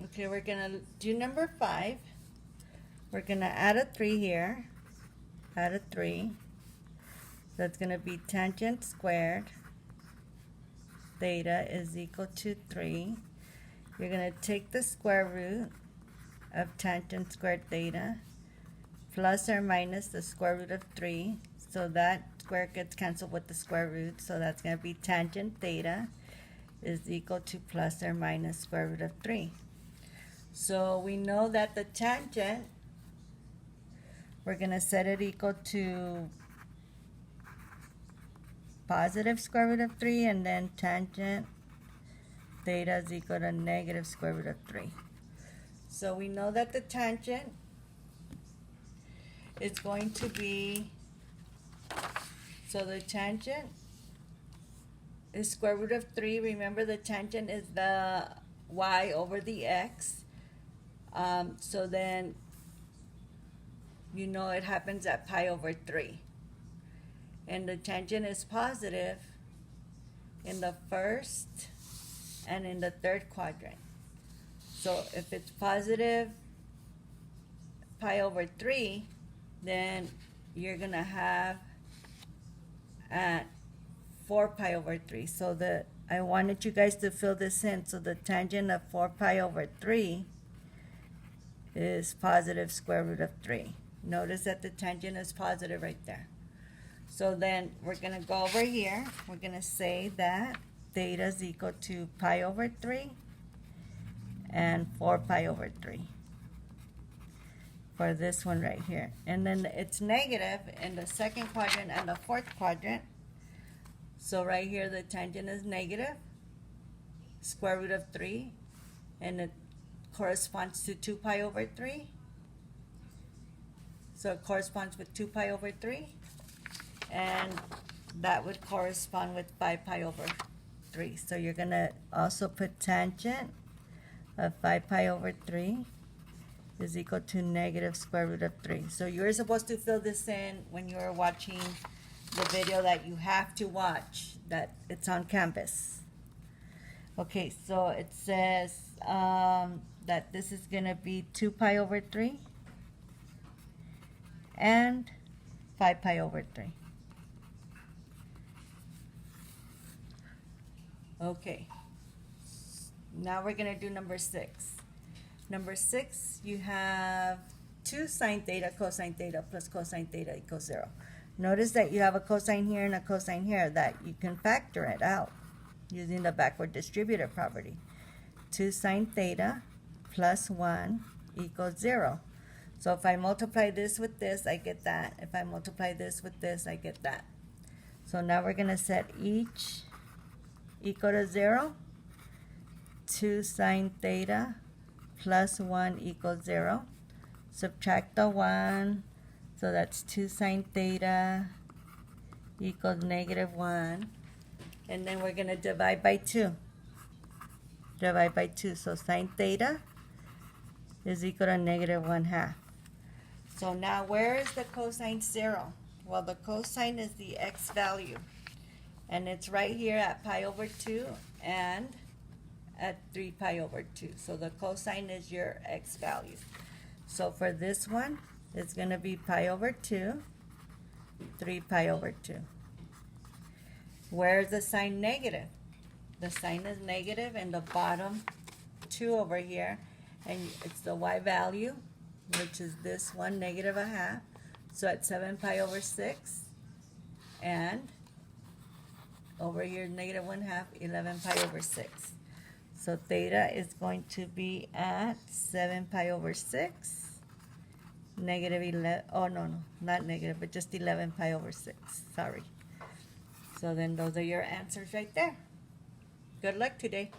Okay, we're gonna do number 5. We're gonna add a 3 here. Add a 3. That's gonna be tangent squared theta is equal to 3. You're gonna take the square root of tangent squared theta plus or minus the square root of 3. So that square gets canceled with the square root. So that's gonna be tangent theta is equal to plus or minus square root of 3. So we know that the tangent, we're going to set it equal to positive square root of 3, and then tangent theta is equal to negative square root of 3. So we know that the tangent is going to be, so the tangent is square root of 3. Remember, the tangent is the y over the x. So then, you know it happens at pi over 3. And the tangent is positive in the first and in the third quadrant. So if it's positive pi over 3, then you're going to have at 4 pi over 3. So I wanted you guys to fill this in. So the tangent of 4 pi over 3 is positive square root of 3. Notice that the tangent is positive right there. So then we're going to go over here. We're going to say that theta is equal to pi over 3 and 4 pi over 3 for this one right here. And then it's negative in the second quadrant and the fourth quadrant. So right here the tangent is negative square root of 3, and it corresponds to 2 pi over 3. So it corresponds with 2 pi over 3, and that would correspond with 5 pi over 3. So you're going to also put tangent of 5 pi over 3 is equal to negative square root of 3. So you're supposed to fill this in when you're watching the video that you have to watch, that it's on Canvas. Okay, so it says that this is going to be 2 pi over 3 and 5 pi over 3. Okay, now we're going to do number 6. Number 6, you have 2 sine theta cosine theta plus cosine theta equals 0. Notice that you have a cosine here and a cosine here that you can factor it out using the backward distributive property. 2 sine theta plus 1 equals 0. So if I multiply this with this, I get that. If I multiply this with this, I get that. So now we're going to set each equal to 0. 2 sine theta plus 1 equals 0. Subtract the 1. So that's 2 sine theta equals negative 1. And then we're going to divide by 2. Divide by 2. So sine theta is equal to negative 1/2. So now where is the cosine 0? Well, the cosine is the x value. And it's right here at pi over 2 and at 3 pi over 2. So the cosine is your x value. So for this one, it's going to be pi over 2, 3 pi over 2. Where is the sign negative? The sign is negative in the bottom 2 over here, and it's the y value, which is this one, negative 1/2. So at 7 pi over 6, and over here, negative 1/2, 11 pi over 6. So theta is going to be at 7 pi over 6, negative 11, oh no, not negative, but just 11 pi over 6, sorry. So then those are your answers right there. Good luck today.